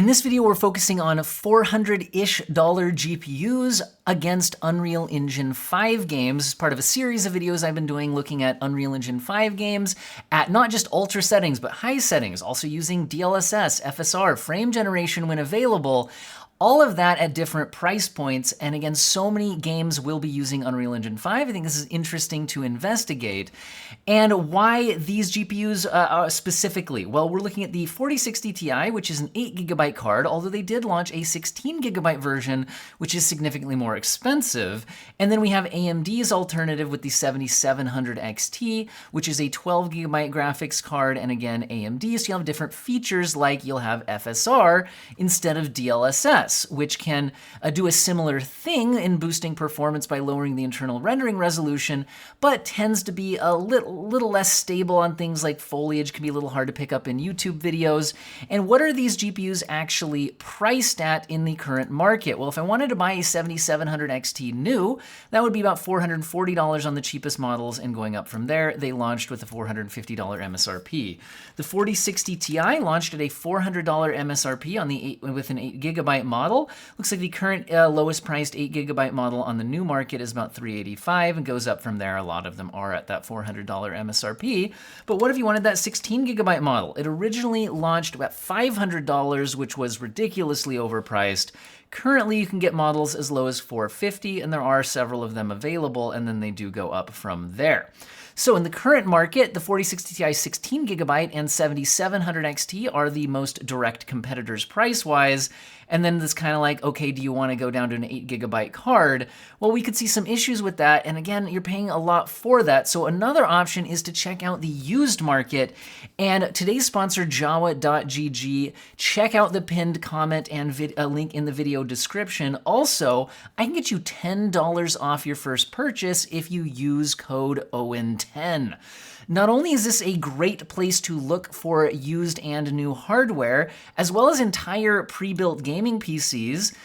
In this video, we're focusing on $400-ish GPUs against Unreal Engine 5 games. As part of a series of videos I've been doing looking at Unreal Engine 5 games at not just ultra settings, but high settings, also using DLSS, FSR, frame generation when available. All of that at different price points, and again, so many games will be using Unreal Engine 5. I think this is interesting to investigate. And why these GPUs specifically? Well, we're looking at the 4060 Ti, which is an 8GB card, although they did launch a 16GB version, which is significantly more expensive. And then we have AMD's alternative with the 7700 XT, which is a 12GB graphics card, and again, AMD, so you'll have different features like you'll have FSR instead of DLSS, which can do a similar thing in boosting performance by lowering the internal rendering resolution, but tends to be a little less stable on things like foliage, can be a little hard to pick up in YouTube videos. And what are these GPUs actually priced at in the current market? Well, if I wanted to buy a 7700 XT new, that would be about $440 on the cheapest models, and going up from there. They launched with a $450 MSRP. The 4060 Ti launched at a $400 MSRP on the with an 8GB model. Looks like the current lowest priced 8GB model on the new market is about $385 and goes up from there. A lot of them are at that $400 MSRP. But what if you wanted that 16GB model? It originally launched at $500, which was ridiculously overpriced. Currently, you can get models as low as $450, and there are several of them available, and then they do go up from there. So in the current market, the 4060 Ti 16GB and 7700 XT are the most direct competitors price-wise. And then it's kind of like, okay, do you want to go down to an 8GB card? Well, we could see some issues with that. And again, you're paying a lot for that. So another option is to check out the used market. And today's sponsor, Jawa.gg. Check out the pinned comment and a link in the video description. Also, I can get you $10 off your first purchase if you use code OWEN10. Not only is this a great place to look for used and new hardware, as well as entire pre-built gaming PCs,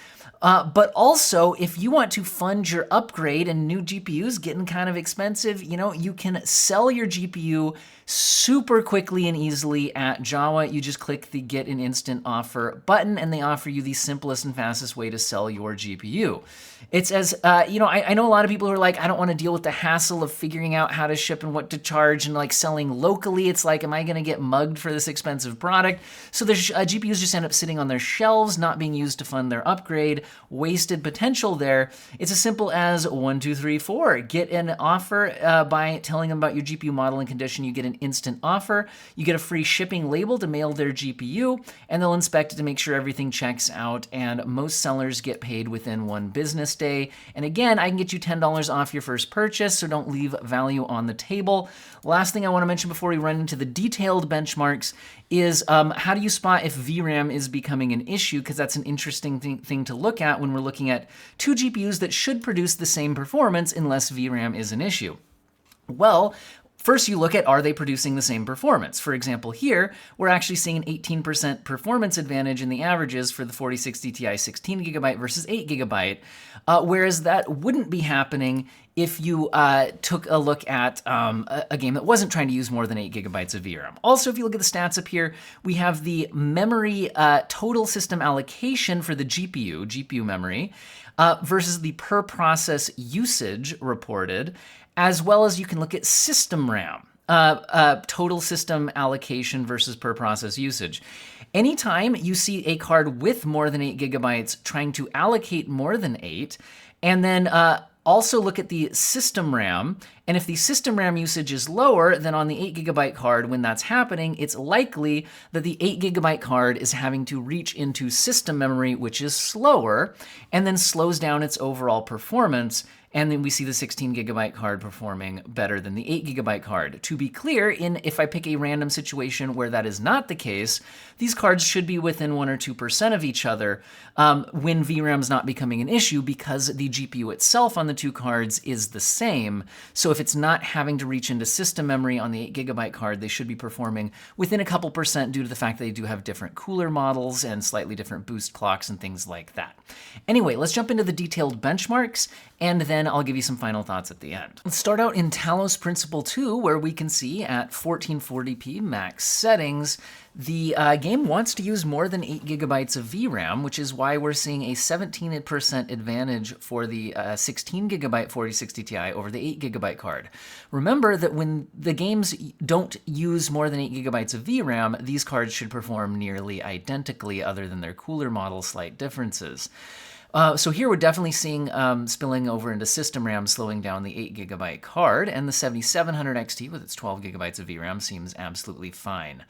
but also if you want to fund your upgrade and new GPUs getting kind of expensive, you can sell your GPU super quickly and easily at Jawa. You just click the Get an Instant Offer button, and they offer you the simplest and fastest way to sell your GPU. It's as, I know a lot of people who are like, I don't want to deal with the hassle of figuring out how to ship and what to charge and like selling locally. It's like, am I going to get mugged for this expensive product? So their GPUs just end up sitting on their shelves, not being used to fund their upgrade. Wasted potential there. It's as simple as 1, 2, 3, 4. Get an offer by telling them about your GPU model and condition. You get an instant offer. You get a free shipping label to mail their GPU, and they'll inspect it to make sure everything checks out. And most sellers get paid within 1 business day. And again, I can get you $10 off your first purchase, so don't leave value on the table. Last thing I want to mention before we run into the detailed benchmarks is how do you spot if VRAM is becoming an issue? Because that's an interesting thing to look at when we're looking at two GPUs that should produce the same performance unless VRAM is an issue. Well, first you look at, are they producing the same performance? For example, here, we're actually seeing an 18% performance advantage in the averages for the 4060 Ti 16GB versus 8GB, whereas that wouldn't be happening if you took a look at a game that wasn't trying to use more than 8GB of VRAM. Also, if you look at the stats up here, we have the memory total system allocation for the GPU memory, versus the per process usage reported, as well as you can look at system RAM, total system allocation versus per process usage. Anytime you see a card with more than 8GB trying to allocate more than 8, and then also look at the system RAM, and if the system RAM usage is lower than on the 8GB card when that's happening, it's likely that the 8GB card is having to reach into system memory, which is slower, and then slows down its overall performance. And then we see the 16GB card performing better than the 8GB card. To be clear, if I pick a random situation where that is not the case, these cards should be within 1 or 2% of each other when VRAM is not becoming an issue, because the GPU itself on the two cards is the same. So if it's not having to reach into system memory on the 8GB card, they should be performing within a couple percent due to the fact that they do have different cooler models and slightly different boost clocks and things like that. Anyway, let's jump into the detailed benchmarks, and then I'll give you some final thoughts at the end. Let's start out in Talos Principle 2, where we can see at 1440p max settings The game wants to use more than 8 gigabytes of VRAM, which is why we're seeing a 17% advantage for the 16 gigabyte 4060 Ti over the 8 gigabyte card. Remember that when the games don't use more than 8 gigabytes of VRAM, these cards should perform nearly identically, other than their cooler model slight differences. So here we're definitely seeing spilling over into system RAM, slowing down the 8 gigabyte card, and the 7700 XT with its 12 gigabytes of VRAM seems absolutely fine.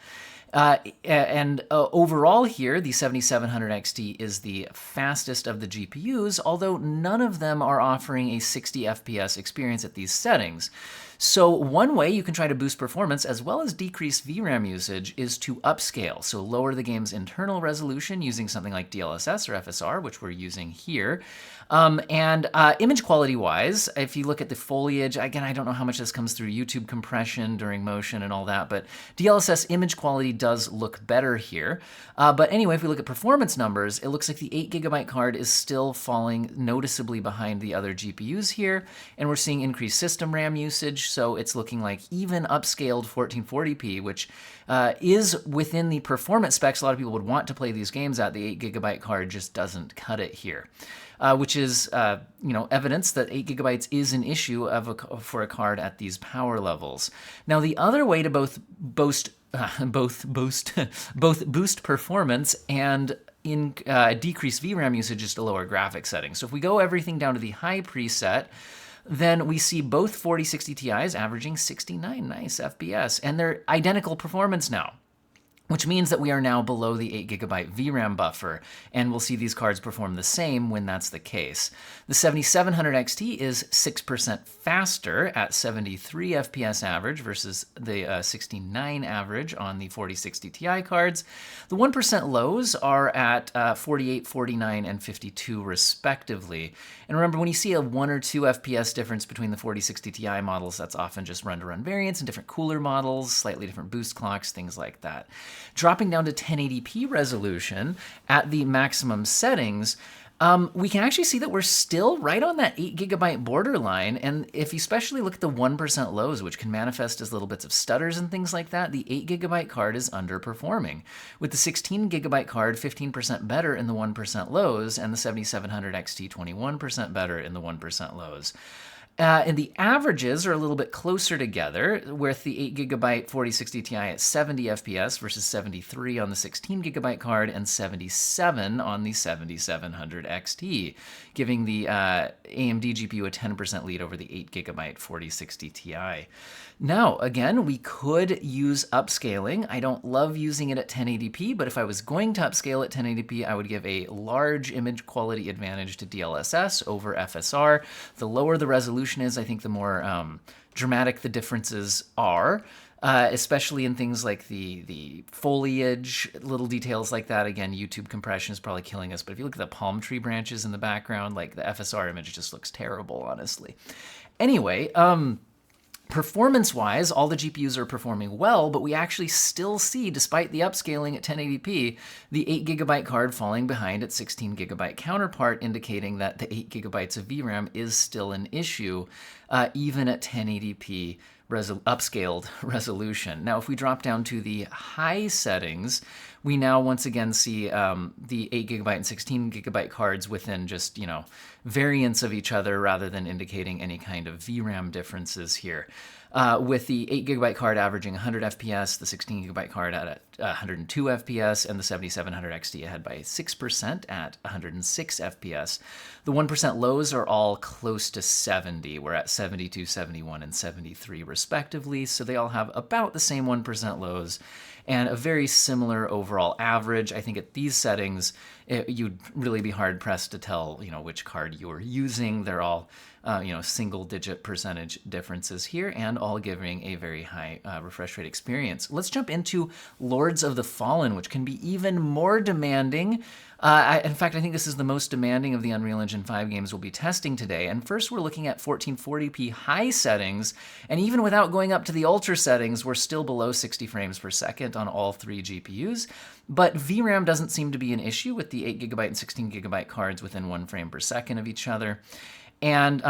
Overall here, the 7700 XT is the fastest of the GPUs, although none of them are offering a 60 FPS experience at these settings. So one way you can try to boost performance as well as decrease VRAM usage is to upscale. So lower the game's internal resolution using something like DLSS or FSR, which we're using here. Image quality wise, if you look at the foliage, again, I don't know how much this comes through YouTube compression during motion and all that, but DLSS image quality does look better here. But anyway, if we look at performance numbers, it looks like the 8 gigabyte card is still falling noticeably behind the other GPUs here, and we're seeing increased system RAM usage, so it's looking like even upscaled 1440p, which is within the performance specs a lot of people would want to play these games at. The 8 gigabyte card just doesn't cut it here. Which is, evidence that 8 gigabytes is an issue for a card at these power levels. Now, the other way to both boost performance and decrease VRAM usage is to lower graphics settings. So if we go everything down to the high preset, then we see both 4060 Ti's averaging 69 nice FPS, and they're identical performance now, which means that we are now below the 8 gigabyte VRAM buffer, and we'll see these cards perform the same when that's the case. The 7700 XT is 6% faster at 73 FPS average versus the 69 average on the 4060 Ti cards. The 1% lows are at 48, 49, and 52 respectively. And remember, when you see a 1 or 2 FPS difference between the 4060 Ti models, that's often just run-to-run variance and different cooler models, slightly different boost clocks, things like that. Dropping down to 1080p resolution at the maximum settings, we can actually see that we're still right on that 8 gigabyte borderline. And if you especially look at the 1% lows, which can manifest as little bits of stutters and things like that, the 8 gigabyte card is underperforming, with the 16 gigabyte card 15% better in the 1% lows, and the 7700 XT 21% better in the 1% lows. And the averages are a little bit closer together, with the 8 gigabyte 4060 Ti at 70 FPS versus 73 on the 16 gigabyte card and 77 on the 7700 XT, giving the AMD GPU a 10% lead over the 8 gigabyte 4060 Ti. Now, again, we could use upscaling. I don't love using it at 1080p, but if I was going to upscale at 1080p, I would give a large image quality advantage to DLSS over FSR. The lower the resolution is, I think the more dramatic the differences are, especially in things like the foliage, little details like that. Again, YouTube compression is probably killing us, but if you look at the palm tree branches in the background, like the FSR image just looks terrible, honestly. Anyway, performance-wise, all the GPUs are performing well, but we actually still see, despite the upscaling at 1080p, the 8 gigabyte card falling behind its 16 gigabyte counterpart, indicating that the 8 gigabytes of VRAM is still an issue, even at 1080p upscaled resolution. Now, if we drop down to the high settings, we now once again see the 8 gigabyte and 16 gigabyte cards within just, variants of each other rather than indicating any kind of VRAM differences here. With the 8 gigabyte card averaging 100 FPS, the 16 gigabyte card at 102 FPS, and the 7700 XT ahead by 6% at 106 FPS. The 1% lows are all close to 70. We're at 72, 71, and 73 respectively, so they all have about the same 1% lows and a very similar overall average. I think at these settings, you'd really be hard-pressed to tell, which card you're using. They're all single-digit percentage differences here, and all giving a very high refresh rate experience. Let's jump into Lords of the Fallen, which can be even more demanding. In fact, I think this is the most demanding of the Unreal Engine 5 games we'll be testing today. And first, we're looking at 1440p high settings, and even without going up to the ultra settings, we're still below 60 frames per second on all three GPUs. But VRAM doesn't seem to be an issue with the 8 gigabyte and 16 gigabyte cards within 1 frame per second of each other. And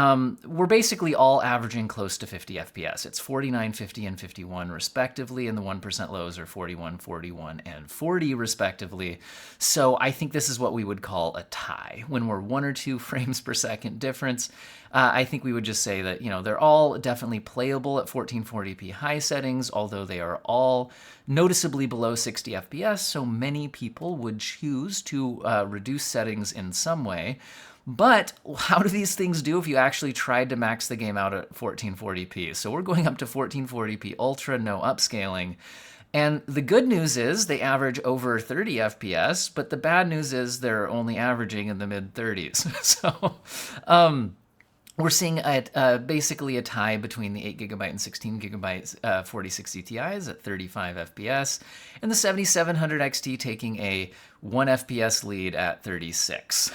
we're basically all averaging close to 50 FPS. It's 49, 50, and 51 respectively, and the 1% lows are 41, 41, and 40 respectively. So I think this is what we would call a tie. When we're 1 or 2 frames per second difference, I think we would just say that, they're all definitely playable at 1440p high settings, although they are all noticeably below 60 FPS, so many people would choose to reduce settings in some way. But how do these things do if you actually tried to max the game out at 1440p? So we're going up to 1440p Ultra, no upscaling. And the good news is they average over 30 FPS, but the bad news is they're only averaging in the mid-30s. So we're seeing basically a tie between the 8GB and 16GB 4060 Ti's at 35 FPS, and the 7700 XT taking a 1 FPS lead at 36.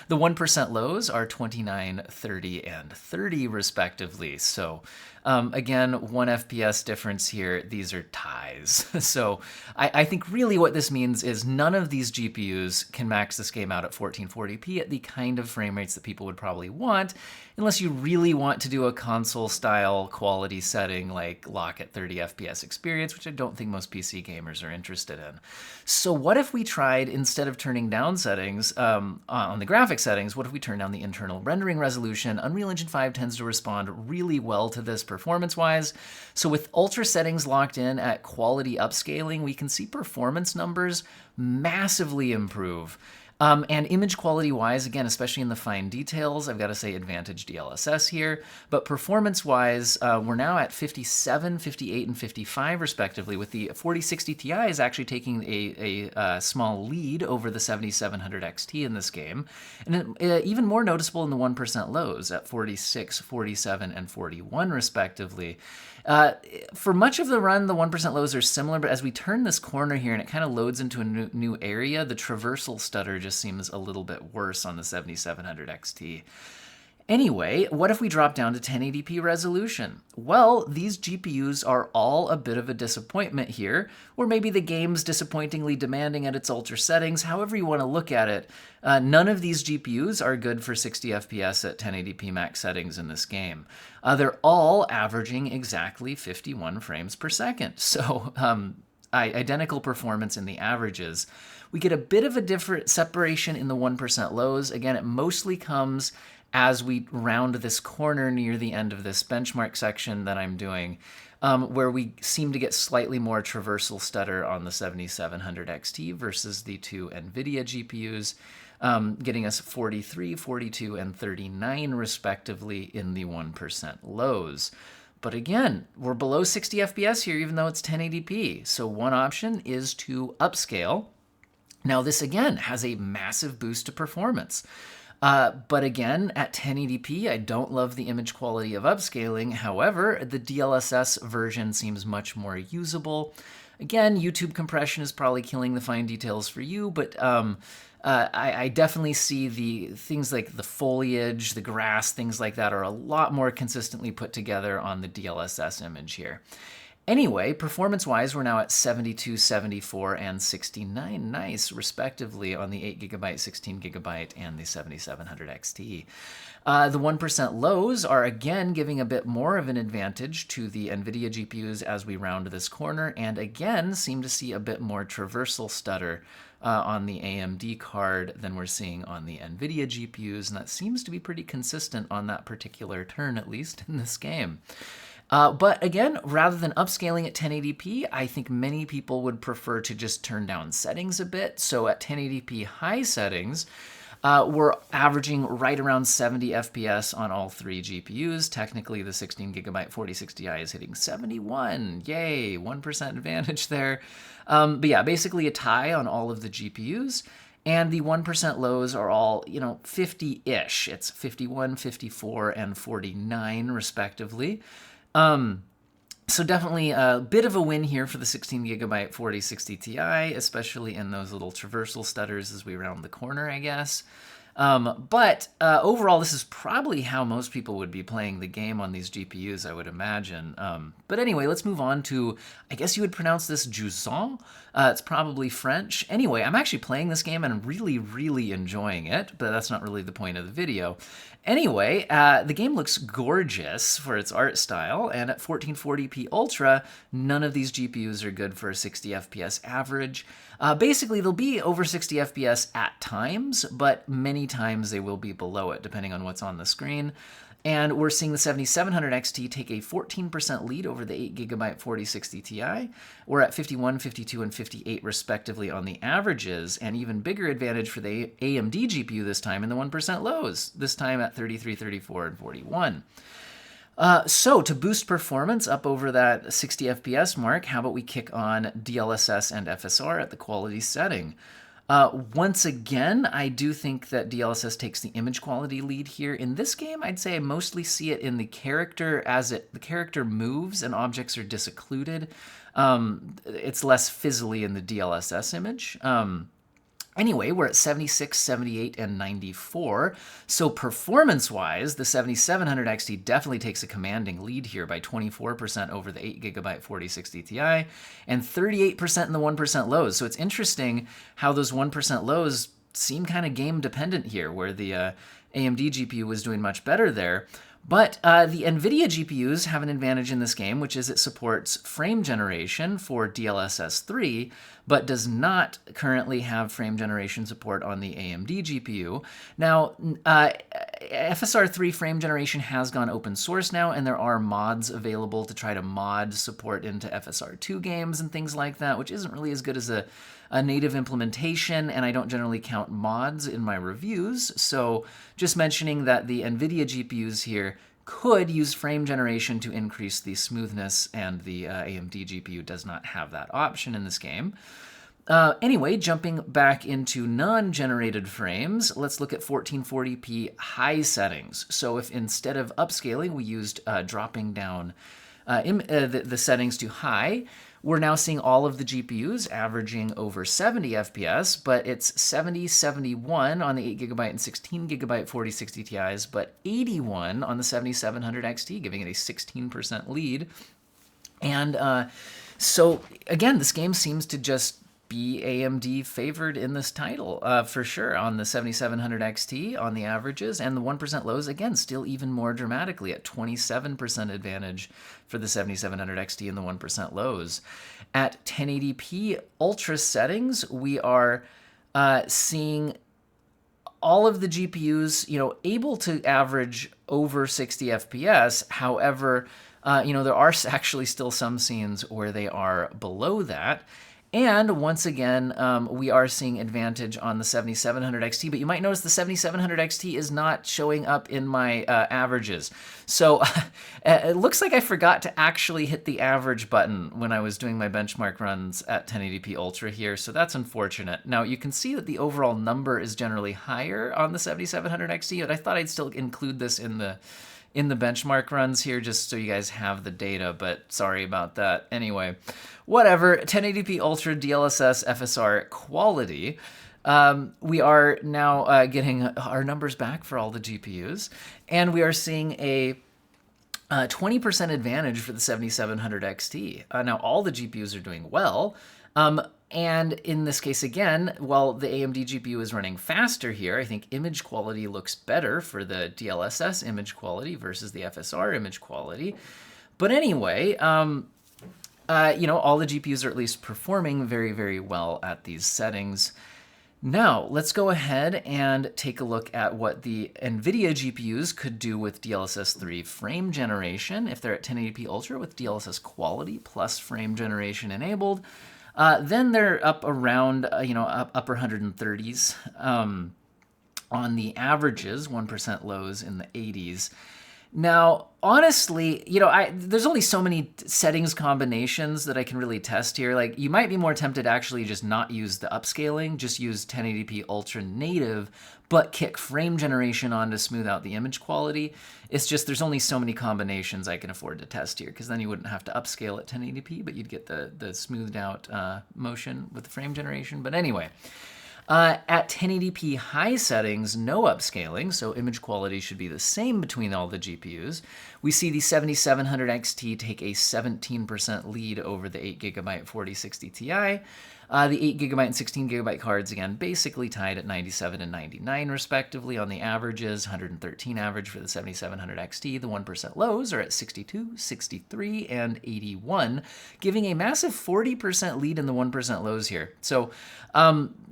The 1% lows are 29, 30, and 30 respectively. So again, 1 FPS difference here. These are ties. So I think really what this means is none of these GPUs can max this game out at 1440p at the kind of frame rates that people would probably want, unless you really want to do a console-style quality setting like lock at 30 FPS experience, which I don't think most PC gamers are interested in. So what if we tried, instead of turning down settings on the graphic settings, what if we turn down the internal rendering resolution? Unreal Engine 5 tends to respond really well to this performance-wise. So with ultra settings locked in at quality upscaling, we can see performance numbers massively improve. And image quality-wise, again, especially in the fine details, I've got to say advantage DLSS here. But performance-wise, we're now at 57, 58, and 55 respectively, with the 4060 Ti is actually taking a small lead over the 7700 XT in this game. And even more noticeable in the 1% lows at 46, 47, and 41 respectively. For much of the run, the 1% lows are similar, but as we turn this corner here and it kind of loads into a new area, the traversal stutter just seems a little bit worse on the 7700 XT. Anyway, what if we drop down to 1080p resolution? Well, these GPUs are all a bit of a disappointment here, or maybe the game's disappointingly demanding at its ultra settings, however you want to look at it. None of these GPUs are good for 60 FPS at 1080p max settings in this game. They're all averaging exactly 51 frames per second, so identical performance in the averages. We get a bit of a different separation in the 1% lows. Again, it mostly comes as we round this corner near the end of this benchmark section that I'm doing, where we seem to get slightly more traversal stutter on the 7700 XT versus the two NVIDIA GPUs, getting us 43, 42, and 39 respectively in the 1% lows. But again, we're below 60 FPS here, even though it's 1080p. So one option is to upscale. Now this again has a massive boost to performance. But again, at 1080p, I don't love the image quality of upscaling. However, the DLSS version seems much more usable. Again, YouTube compression is probably killing the fine details for you, but I definitely see the things like the foliage, the grass, things like that are a lot more consistently put together on the DLSS image here. Anyway, performance-wise, we're now at 72, 74, and 69 nice, respectively, on the 8GB, 16GB, and the 7700 XT. The 1% lows are, again, giving a bit more of an advantage to the NVIDIA GPUs as we round this corner, and again, seem to see a bit more traversal stutter on the AMD card than we're seeing on the NVIDIA GPUs, and that seems to be pretty consistent on that particular turn, at least in this game. But again, rather than upscaling at 1080p, I think many people would prefer to just turn down settings a bit. So at 1080p high settings, we're averaging right around 70 FPS on all three GPUs. Technically, the 16GB 4060 Ti is hitting 71. Yay, 1% advantage there. But yeah, basically a tie on all of the GPUs. And the 1% lows are all, 50-ish. It's 51, 54, and 49, respectively. So definitely a bit of a win here for the 16GB 4060 Ti, especially in those little traversal stutters as we round the corner, I guess. But overall, this is probably how most people would be playing the game on these GPUs, I would imagine. But anyway, let's move on to, I guess you would pronounce this Jusant. It's probably French. Anyway, I'm actually playing this game and I'm really, really enjoying it, but that's not really the point of the video. Anyway, the game looks gorgeous for its art style, and at 1440p Ultra, none of these GPUs are good for a 60 FPS average. Basically, they'll be over 60 FPS at times, but many times they will be below it, depending on what's on the screen. And we're seeing the 7700 XT take a 14% lead over the 8GB 4060 Ti. We're at 51, 52, and 58 respectively on the averages, and even bigger advantage for the AMD GPU this time in the 1% lows, this time at 33, 34, and 41. So to boost performance up over that 60 FPS mark, how about we kick on DLSS and FSR at the quality setting? Once again, I do think that DLSS takes the image quality lead here. In this game, I'd say I mostly see it in the character as the character moves and objects are disoccluded. It's less fizzly in the DLSS image. Anyway, we're at 76, 78, and 94. So performance-wise, the 7700 XT definitely takes a commanding lead here by 24% over the 8GB 4060 Ti and 38% in the 1% lows. So it's interesting how those 1% lows seem kind of game-dependent here, where the AMD GPU was doing much better there. But the NVIDIA GPUs have an advantage in this game, which is it supports frame generation for DLSS 3, but does not currently have frame generation support on the AMD GPU. Now, FSR 3 frame generation has gone open source now, and there are mods available to try to mod support into FSR 2 games and things like that, which isn't really as good as a native implementation, and I don't generally count mods in my reviews. So just mentioning that the NVIDIA GPUs here could use frame generation to increase the smoothness, and the AMD GPU does not have that option in this game. Anyway, jumping back into non-generated frames, let's look at 1440p high settings. So if instead of upscaling, we used dropping down the settings to high, we're now seeing all of the GPUs averaging over 70 FPS, but it's 70, 71 on the 8GB and 16GB 4060 Ti's, but 81 on the 7700 XT, giving it a 16% lead. And so, again, this game seems to just be AMD favored in this title, for sure, on the 7700 XT, on the averages, and the 1% lows, again, still even more dramatically at 27% advantage for the 7700 XT and the 1% lows. At 1080p ultra settings, we are seeing all of the GPUs, able to average over 60 FPS. However, there are actually still some scenes where they are below that. And once again, we are seeing advantage on the 7700 XT, but you might notice the 7700 XT is not showing up in my averages. So it looks like I forgot to actually hit the average button when I was doing my benchmark runs at 1080p Ultra here, so that's unfortunate. Now, you can see that the overall number is generally higher on the 7700 XT, but I thought I'd still include this in the benchmark runs here just so you guys have the data, but sorry about that. Anyway, whatever, 1080p Ultra DLSS FSR quality. We are now getting our numbers back for all the GPUs, and we are seeing a 20% advantage for the 7700 XT. Now, all the GPUs are doing well, and in this case, again, while the AMD GPU is running faster here, I think image quality looks better for the DLSS image quality versus the FSR image quality. But anyway, all the GPUs are at least performing very, very well at these settings. Now, let's go ahead and take a look at what the NVIDIA GPUs could do with DLSS 3 frame generation if they're at 1080p Ultra with DLSS quality plus frame generation enabled. Then they're up around, upper 130s on the averages, 1% lows in the 80s. Now, honestly, there's only so many settings combinations that I can really test here. Like, you might be more tempted to actually just not use the upscaling, just use 1080p Ultra native, but kick frame generation on to smooth out the image quality. It's just there's only so many combinations I can afford to test here, because then you wouldn't have to upscale at 1080p, but you'd get the smoothed out motion with the frame generation. But anyway, At 1080p high settings, no upscaling, so image quality should be the same between all the GPUs. We see the 7700 XT take a 17% lead over the 8GB 4060 Ti. The 8GB and 16GB cards, again, basically tied at 97 and 99 respectively on the averages, 113 average for the 7700 XT. The 1% lows are at 62, 63, and 81, giving a massive 40% lead in the 1% lows here. So,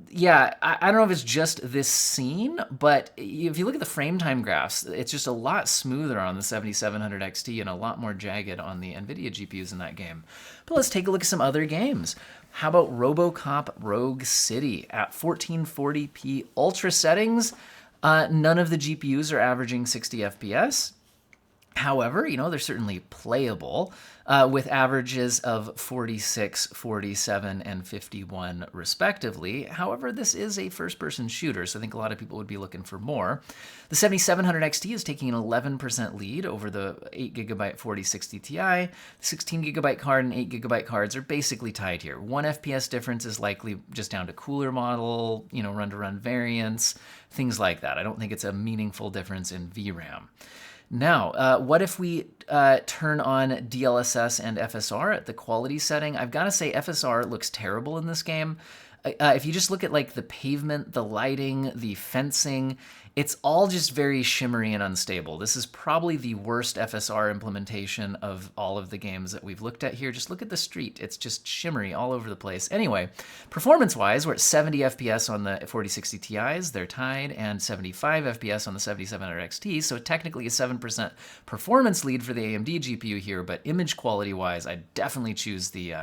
yeah, I don't know if it's just this scene, but if you look at the frame time graphs, it's just a lot smoother on the 7700 XT and a lot more jagged on the NVIDIA GPUs in that game. But let's take a look at some other games. How about RoboCop Rogue City at 1440p ultra settings? None of the GPUs are averaging 60 FPS. However, they're certainly playable with averages of 46, 47, and 51 respectively. However, this is a first-person shooter, so I think a lot of people would be looking for more. The 7700 XT is taking an 11% lead over the 8GB 4060 Ti. The 16GB card and 8GB cards are basically tied here. 1 FPS difference is likely just down to cooler model, run-to-run variance, things like that. I don't think it's a meaningful difference in VRAM. Now, what if we turn on DLSS and FSR at the quality setting? I've got to say FSR looks terrible in this game. If you just look at like the pavement, the lighting, the fencing, it's all just very shimmery and unstable. This is probably the worst FSR implementation of all of the games that we've looked at here. Just look at the street. It's just shimmery all over the place. Anyway, performance-wise, we're at 70 FPS on the 4060 Ti's. They're tied, and 75 FPS on the 7700 XT. So technically a 7% performance lead for the AMD GPU here, but image quality-wise, I definitely choose the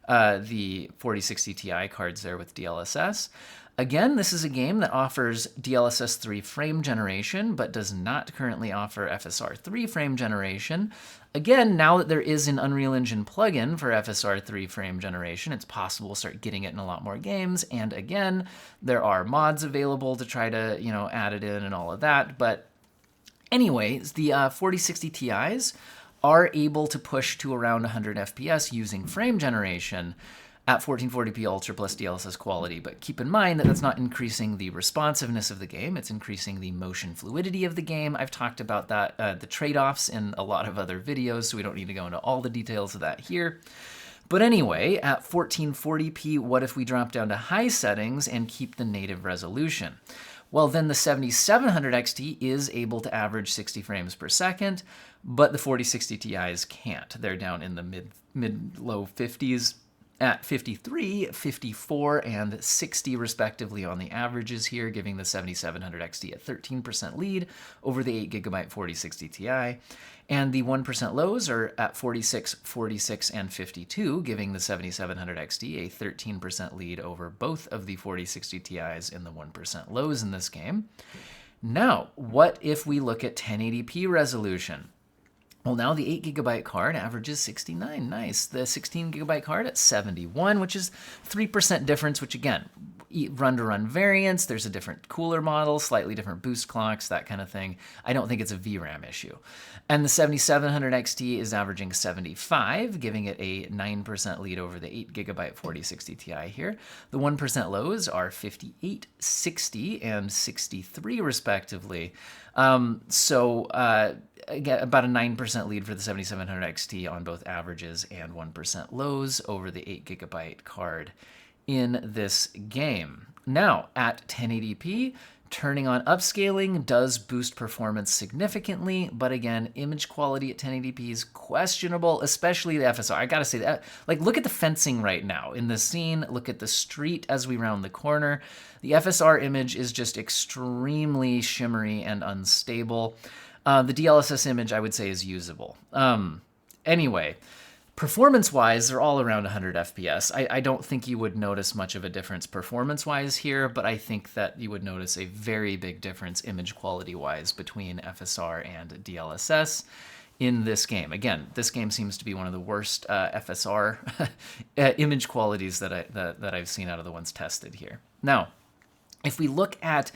4060 Ti cards there with DLSS. Again, this is a game that offers DLSS 3 frame generation, but does not currently offer FSR 3 frame generation. Again, now that there is an Unreal Engine plugin for FSR 3 frame generation, it's possible to start getting it in a lot more games. And again, there are mods available to try to, add it in and all of that. But anyways, the 4060 Ti's are able to push to around 100 FPS using frame generation at 1440p Ultra plus DLSS quality. But keep in mind that that's not increasing the responsiveness of the game. It's increasing the motion fluidity of the game. I've talked about that, the trade-offs in a lot of other videos, so we don't need to go into all the details of that here. But anyway, at 1440p, what if we drop down to high settings and keep the native resolution? Well, then the 7700 XT is able to average 60 frames per second, but the 4060 Ti's can't. They're down in the mid-low 50s at 53, 54, and 60 respectively on the averages here, giving the 7700 XT a 13% lead over the 8GB 4060 Ti. And the 1% lows are at 46, 46, and 52, giving the 7700 XT a 13% lead over both of the 4060 Ti's in the 1% lows in this game. Now, what if we look at 1080p resolution? Well, now the 8GB card averages 69. Nice. The 16GB card at 71, which is 3% difference, which again, run-to-run variance, there's a different cooler model, slightly different boost clocks, that kind of thing. I don't think it's a VRAM issue. And the 7700 XT is averaging 75, giving it a 9% lead over the 8GB 4060 Ti here. The 1% lows are 58, 60, and 63 respectively. Again, about a 9% lead for the 7700 XT on both averages and 1% lows over the 8GB card in this game. Now, at 1080p, turning on upscaling does boost performance significantly, but again, image quality at 1080p is questionable, especially the FSR. I gotta say that, look at the fencing right now in this scene, look at the street as we round the corner. The FSR image is just extremely shimmery and unstable. The DLSS image, I would say, is usable. Anyway, performance-wise, they're all around 100 FPS. I don't think you would notice much of a difference performance-wise here, but I think that you would notice a very big difference image quality-wise between FSR and DLSS in this game. Again, this game seems to be one of the worst FSR image qualities that I've seen out of the ones tested here. Now, if we look at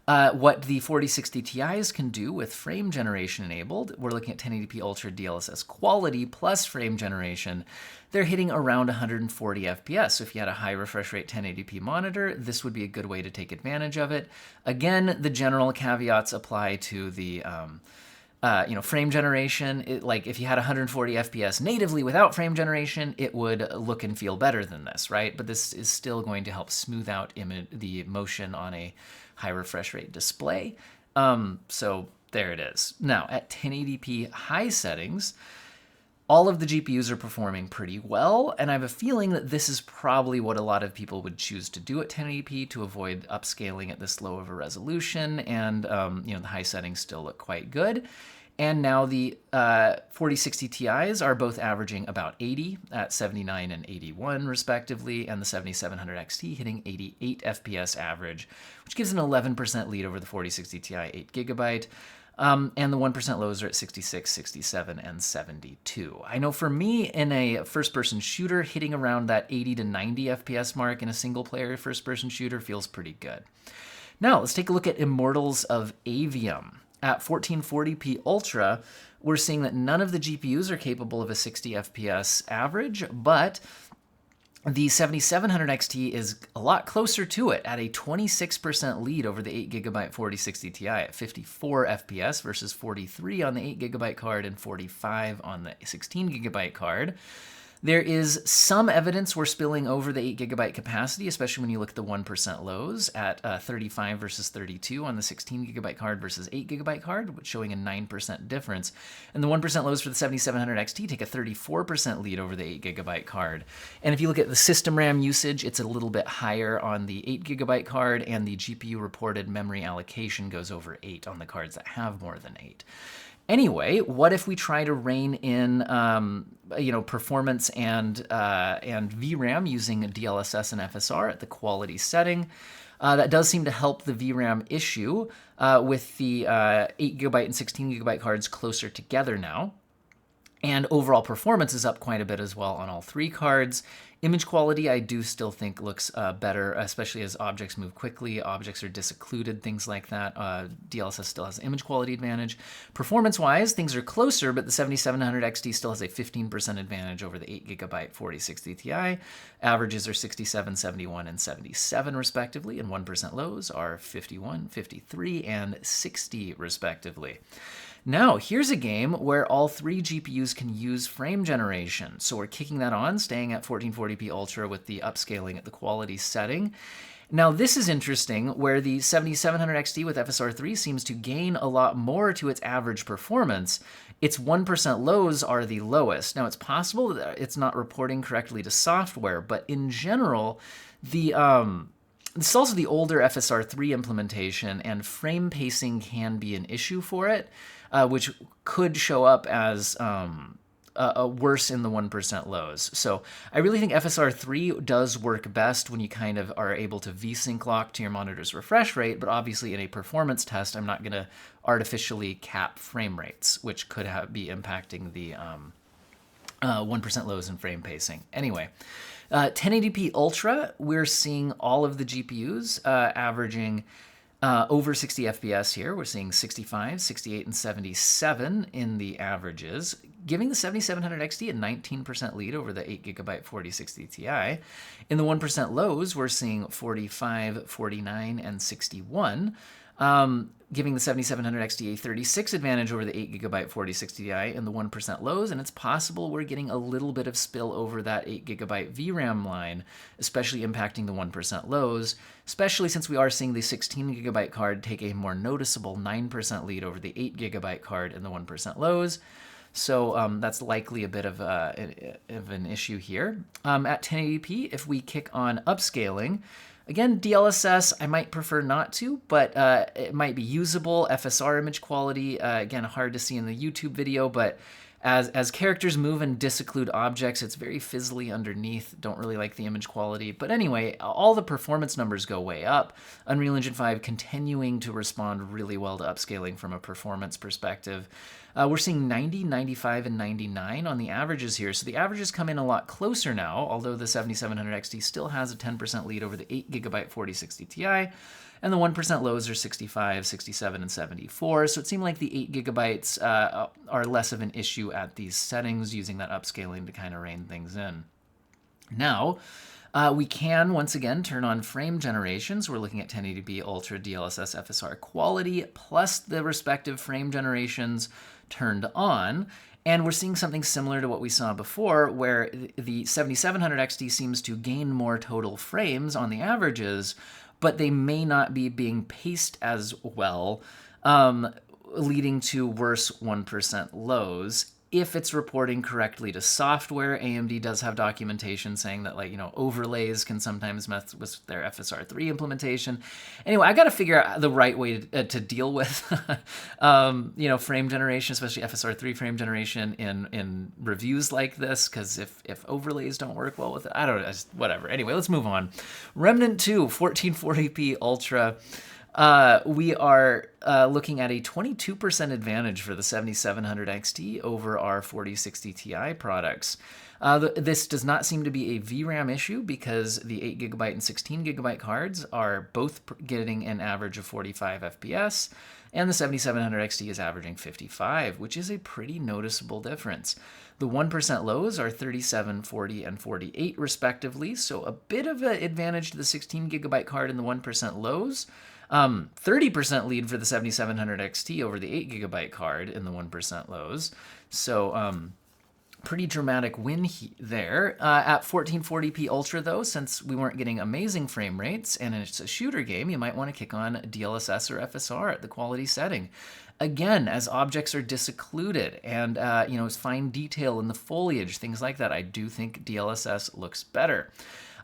What the 4060 Ti's can do with frame generation enabled, we're looking at 1080p Ultra DLSS quality plus frame generation. They're hitting around 140 FPS. So if you had a high refresh rate 1080p monitor, this would be a good way to take advantage of it. Again, the general caveats apply to the frame generation. Like if you had 140 FPS natively without frame generation, it would look and feel better than this, right? But this is still going to help smooth out the motion on a high refresh rate display. So there it is. Now at 1080p high settings, all of the GPUs are performing pretty well, and I have a feeling that this is probably what a lot of people would choose to do at 1080p to avoid upscaling at this low of a resolution, and the high settings still look quite good. And now the 4060 Ti's are both averaging about 80 at 79 and 81 respectively, and the 7700 XT hitting 88 FPS average, which gives an 11% lead over the 4060 Ti 8GB. And the 1% lows are at 66, 67, and 72. I know for me, in a first-person shooter, hitting around that 80 to 90 FPS mark in a single-player first-person shooter feels pretty good. Now, let's take a look at Immortals of Aveum. At 1440p Ultra, we're seeing that none of the GPUs are capable of a 60 FPS average, but the 7700 XT is a lot closer to it at a 26% lead over the 8GB 4060 Ti at 54 FPS versus 43 on the 8GB card and 45 on the 16GB card. There is some evidence we're spilling over the 8GB capacity, especially when you look at the 1% lows at 35 versus 32 on the 16GB card versus 8GB card, showing a 9% difference. And the 1% lows for the 7700 XT take a 34% lead over the 8GB card. And if you look at the system RAM usage, it's a little bit higher on the 8GB card, and the GPU reported memory allocation goes over 8 on the cards that have more than 8. Anyway, what if we try to rein in, performance and VRAM using DLSS and FSR at the quality setting? That does seem to help the VRAM issue with the 8GB and 16GB cards closer together now. And overall performance is up quite a bit as well on all three cards. Image quality, I do still think looks better, especially as objects move quickly, objects are disoccluded, things like that. DLSS still has image quality advantage. Performance-wise, things are closer, but the 7700 XT still has a 15% advantage over the 8GB 4060 Ti. Averages are 67, 71, and 77 respectively, and 1% lows are 51, 53, and 60 respectively. Now, here's a game where all three GPUs can use frame generation. So we're kicking that on, staying at 1440p Ultra with the upscaling at the quality setting. Now, this is interesting, where the 7700 XT with FSR3 seems to gain a lot more to its average performance. Its 1% lows are the lowest. Now, it's possible that it's not reporting correctly to software, but in general, this is also the older FSR3 implementation, and frame pacing can be an issue for it, which could show up as worse in the 1% lows. So I really think FSR3 does work best when you kind of are able to VSync lock to your monitor's refresh rate, but obviously in a performance test, I'm not going to artificially cap frame rates, which could be impacting the 1% lows in frame pacing. Anyway, 1080p Ultra, we're seeing all of the GPUs averaging over 60 FPS here. We're seeing 65, 68, and 77 in the averages, giving the 7700 XT a 19% lead over the 8GB 4060 Ti. In the 1% lows, we're seeing 45, 49, and 61. Giving the 7700 XT a 36 advantage over the 8GB 4060 Ti in the 1% lows, and it's possible we're getting a little bit of spill over that 8GB VRAM line, especially impacting the 1% lows, especially since we are seeing the 16GB card take a more noticeable 9% lead over the 8GB card in the 1% lows. So that's likely a bit of an issue here. At 1080p, if we kick on upscaling, again, DLSS, I might prefer not to, but it might be usable. FSR image quality, again, hard to see in the YouTube video, but as characters move and disocclude objects, it's very fizzly underneath. Don't really like the image quality. But anyway, all the performance numbers go way up. Unreal Engine 5 continuing to respond really well to upscaling from a performance perspective. We're seeing 90, 95, and 99 on the averages here. So the averages come in a lot closer now, although the 7700 XT still has a 10% lead over the 8GB 4060 Ti. and the 1% lows are 65, 67, and 74. So it seemed like the 8 gigabytes are less of an issue at these settings, using that upscaling to kind of rein things in. Now, we can, once again, turn on frame generations. We're looking at 1080p Ultra DLSS FSR quality, plus the respective frame generations turned on. And we're seeing something similar to what we saw before, where the 7700 XT seems to gain more total frames on the averages, but they may not be being paced as well, leading to worse 1% lows. If it's reporting correctly to software, AMD does have documentation saying that, like, overlays can sometimes mess with their FSR3 implementation. Anyway, I got to figure out the right way to deal with, frame generation, especially FSR3 frame generation in reviews like this, because if overlays don't work well with it, I don't know, whatever. Anyway, let's move on. Remnant 2, 1440p Ultra. We are looking at a 22% advantage for the 7700 XT over our 4060 Ti products. This does not seem to be a VRAM issue, because the 8GB and 16GB cards are both getting an average of 45 FPS, and the 7700 XT is averaging 55, which is a pretty noticeable difference. The 1% lows are 37, 40, and 48 respectively, so a bit of an advantage to the 16GB card in the 1% lows. 30% lead for the 7700 XT over the 8GB card in the 1% lows. So pretty dramatic win there. At 1440p Ultra, though, since we weren't getting amazing frame rates and it's a shooter game, you might want to kick on DLSS or FSR at the quality setting. Again, as objects are disoccluded and, fine detail in the foliage, things like that, I do think DLSS looks better.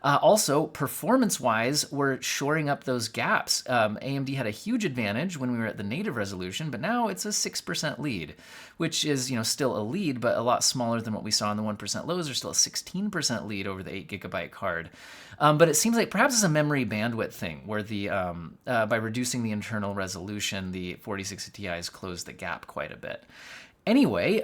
Also, performance-wise, we're shoring up those gaps. AMD had a huge advantage when we were at the native resolution, but now it's a 6% lead, which is, still a lead, but a lot smaller than what we saw in the 1% lows, or still a 16% lead over the 8GB card. But it seems like perhaps it's a memory bandwidth thing, where by reducing the internal resolution, the 4060 Ti's closed the gap quite a bit. Anyway,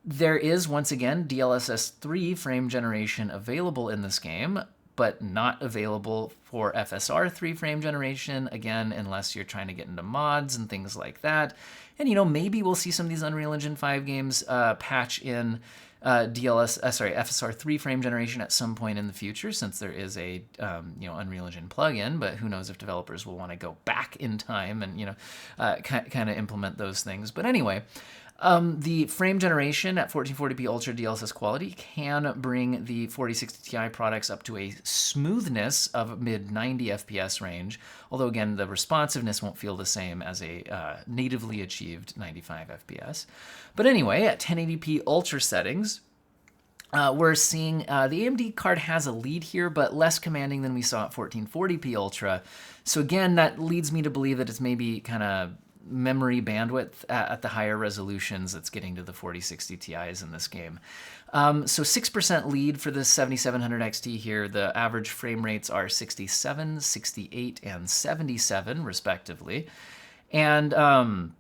there is, once again, DLSS 3 frame generation available in this game, but not available for FSR 3 frame generation, again, unless you're trying to get into mods and things like that. And, maybe we'll see some of these Unreal Engine 5 games patch in FSR 3 frame generation at some point in the future, since there is a, Unreal Engine plugin, but who knows if developers will want to go back in time and, kind of implement those things. But anyway, the frame generation at 1440p Ultra DLSS quality can bring the 4060 Ti products up to a smoothness of mid-90 FPS range, although again, the responsiveness won't feel the same as a natively achieved 95 FPS. But anyway, at 1080p Ultra settings, we're seeing the AMD card has a lead here, but less commanding than we saw at 1440p Ultra. So again, that leads me to believe that it's maybe kind of memory bandwidth at the higher resolutions that's getting to the 4060 Ti's in this game. So 6% lead for the 7700 XT here. The average frame rates are 67, 68, and 77 respectively. And the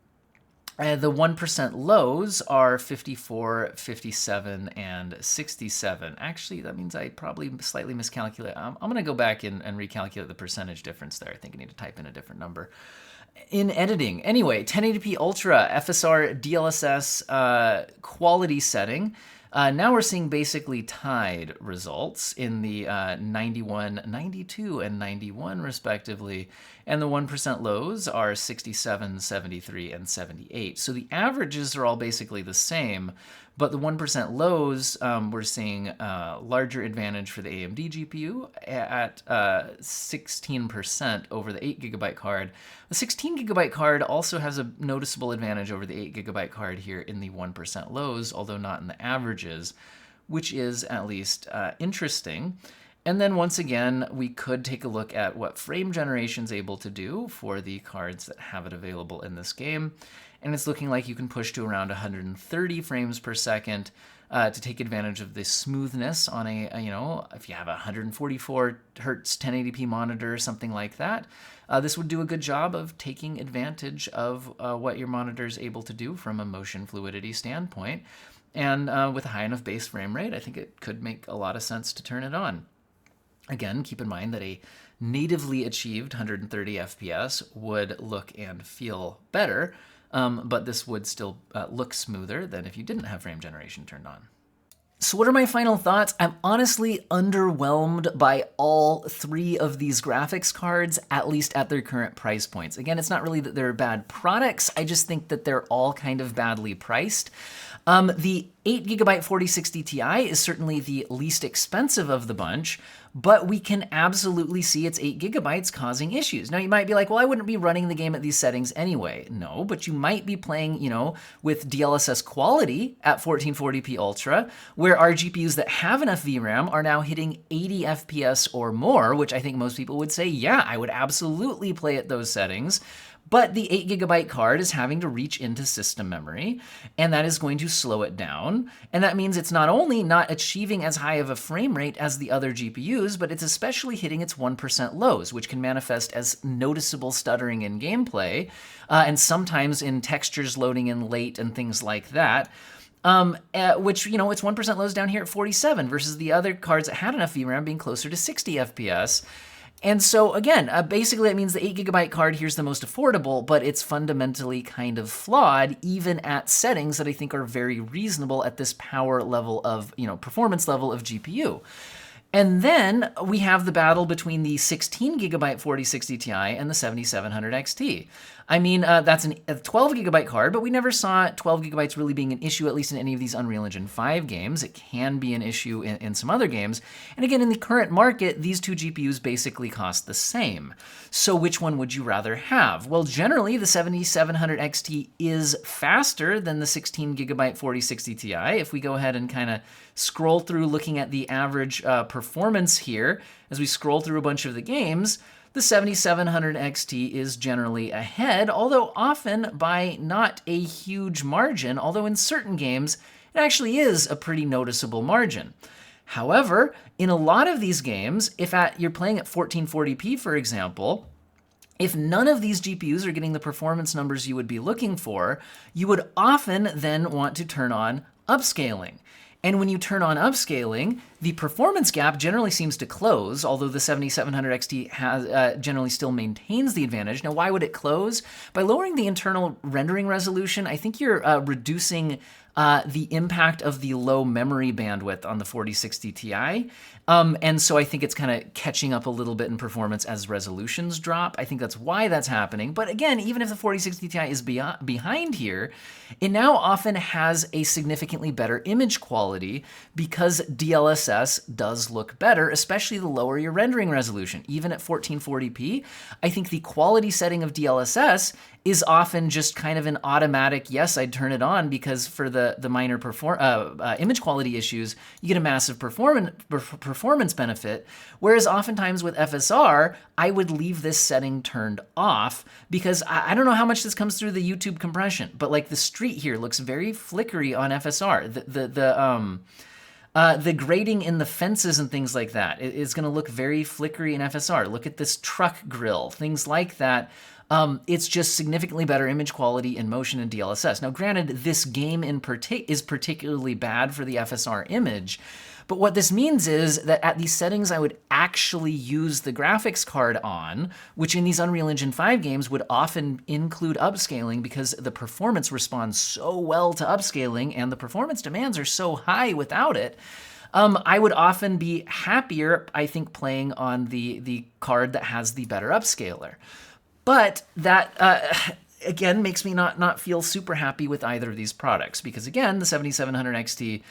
1% lows are 54, 57, and 67. Actually, that means I probably slightly miscalculated. I'm going to go back and recalculate the percentage difference there. I think I need to type in a different number in editing. Anyway, 1080p Ultra, FSR, DLSS quality setting. Now we're seeing basically tied results in the 91, 92, and 91 respectively. And the 1% lows are 67, 73, and 78. So the averages are all basically the same, but the 1% lows, we're seeing larger advantage for the AMD GPU at 16% over the 8GB card. The 16GB card also has a noticeable advantage over the 8GB card here in the 1% lows, although not in the averages, which is at least interesting. And then once again, we could take a look at what frame generation is able to do for the cards that have it available in this game. And it's looking like you can push to around 130 frames per second to take advantage of the smoothness on a, if you have a 144 hertz 1080p monitor or something like that. This would do a good job of taking advantage of what your monitor is able to do from a motion fluidity standpoint. And with a high enough base frame rate, I think it could make a lot of sense to turn it on. Again, keep in mind that a natively achieved 130 FPS would look and feel better, but this would still look smoother than if you didn't have frame generation turned on. So what are my final thoughts? I'm honestly underwhelmed by all three of these graphics cards, at least at their current price points. Again, it's not really that they're bad products, I just think that they're all kind of badly priced. The 8GB 4060 Ti is certainly the least expensive of the bunch, but we can absolutely see it's 8GB causing issues. Now you might be like, well, I wouldn't be running the game at these settings anyway. No, but you might be playing, with DLSS quality at 1440p Ultra, where our GPUs that have enough VRAM are now hitting 80 FPS or more, which I think most people would say, yeah, I would absolutely play at those settings. But the 8GB card is having to reach into system memory, and that is going to slow it down. And that means it's not only not achieving as high of a frame rate as the other GPUs, but it's especially hitting its 1% lows, which can manifest as noticeable stuttering in gameplay, and sometimes in textures loading in late and things like that. Which, its 1% lows down here at 47 versus the other cards that had enough VRAM being closer to 60 FPS. And so again, basically that means the 8GB card here's the most affordable, but it's fundamentally kind of flawed, even at settings that I think are very reasonable at this power level of, performance level of GPU. And then we have the battle between the 16GB 4060 Ti and the 7700 XT. I mean, that's a 12GB card, but we never saw 12GB really being an issue, at least in any of these Unreal Engine 5 games. It can be an issue in some other games. And again, in the current market, these two GPUs basically cost the same. So which one would you rather have? Well, generally, the 7700 XT is faster than the 16GB 4060 Ti. If we go ahead and kind of scroll through looking at the average performance here, as we scroll through a bunch of the games, the 7700 XT is generally ahead, although often by not a huge margin, although in certain games, it actually is a pretty noticeable margin. However, in a lot of these games, if you're playing at 1440p, for example, if none of these GPUs are getting the performance numbers you would be looking for, you would often then want to turn on upscaling. And when you turn on upscaling, the performance gap generally seems to close, although the 7700 XT has, generally still maintains the advantage. Now, why would it close? By lowering the internal rendering resolution, I think you're reducing the impact of the low memory bandwidth on the 4060 Ti. And so I think it's kind of catching up a little bit in performance as resolutions drop. I think that's why that's happening. But again, even if the 4060 Ti is behind here, it now often has a significantly better image quality because DLSS does look better, especially the lower your rendering resolution. Even at 1440p, I think the quality setting of DLSS is often just kind of an automatic, yes, I'd turn it on because for the minor image quality issues, you get a massive performance benefit. Whereas oftentimes with FSR, I would leave this setting turned off because I don't know how much this comes through the YouTube compression, but like the street here looks very flickery on FSR. The grading in the fences and things like that is going to look very flickery in FSR. Look at this truck grill, things like that. It's just significantly better image quality in motion and DLSS. Now, granted, this game is particularly bad for the FSR image, but what this means is that at these settings I would actually use the graphics card on, which in these Unreal Engine 5 games would often include upscaling because the performance responds so well to upscaling and the performance demands are so high without it. I would often be happier, I think, playing on the card that has the better upscaler. But that, again, makes me not feel super happy with either of these products because, again, the 7700 XT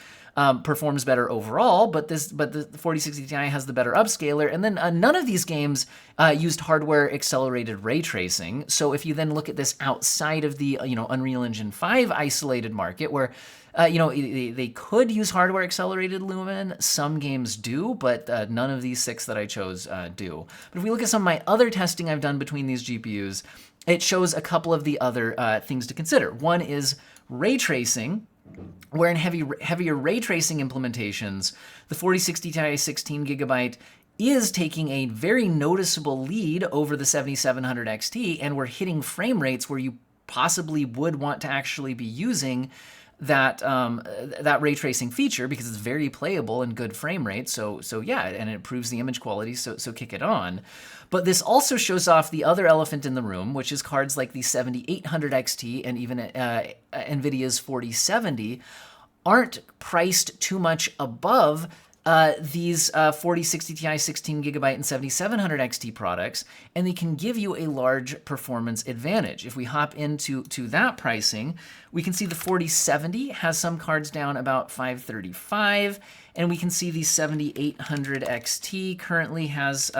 performs better overall, but the 4060 Ti has the better upscaler, and then none of these games used hardware accelerated ray tracing. So if you then look at this outside of the Unreal Engine 5 isolated market, where they could use hardware accelerated lumen, some games do, but none of these 6 that I chose do. But if we look at some of my other testing I've done between these GPUs, it shows a couple of the other things to consider. One is ray tracing, where in heavier ray tracing implementations, the 4060 Ti 16GB is taking a very noticeable lead over the 7700 XT, and we're hitting frame rates where you possibly would want to actually be using that ray tracing feature because it's very playable and good frame rate. So yeah, and it improves the image quality. So kick it on. But this also shows off the other elephant in the room, which is cards like the 7800 XT and even NVIDIA's 4070 aren't priced too much above these 4060 Ti 16 gigabyte and 7700 XT products, and they can give you a large performance advantage. If we hop into that pricing, we can see the 4070 has some cards down about $535, and we can see the 7800 XT currently has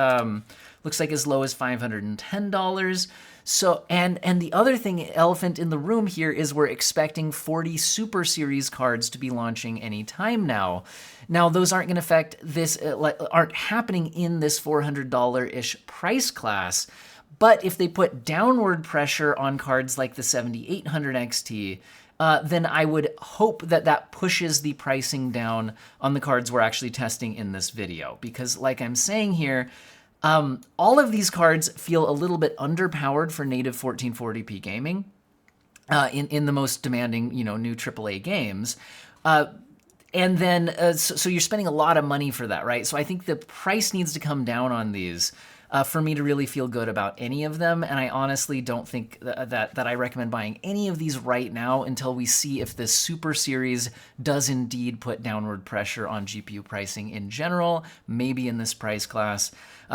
looks like as low as $510. So, and the other thing, elephant in the room here, is we're expecting 40 Super Series cards to be launching anytime now. Now, those aren't going to affect this, aren't happening in this $400-ish price class. But if they put downward pressure on cards like the 7800 XT, then I would hope that that pushes the pricing down on the cards we're actually testing in this video. Because like I'm saying here, all of these cards feel a little bit underpowered for native 1440p gaming in the most demanding, new AAA games. And then, so you're spending a lot of money for that, right? So I think the price needs to come down on these for me to really feel good about any of them. And I honestly don't think that I recommend buying any of these right now until we see if this Super Series does indeed put downward pressure on GPU pricing in general, maybe in this price class.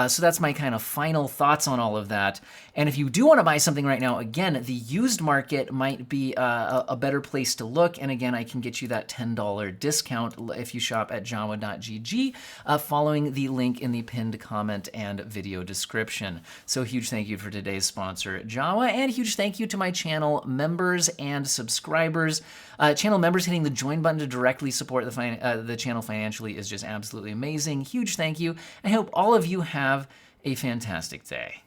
So that's my kind of final thoughts on all of that. And if you do want to buy something right now, again, the used market might be a better place to look. And again, I can get you that $10 discount if you shop at jawa.gg following the link in the pinned comment and video description. So huge thank you for today's sponsor, Jawa, and huge thank you to my channel members and subscribers. Channel members hitting the join button to directly support the channel financially is just absolutely amazing. Huge thank you. I hope all of you have a fantastic day.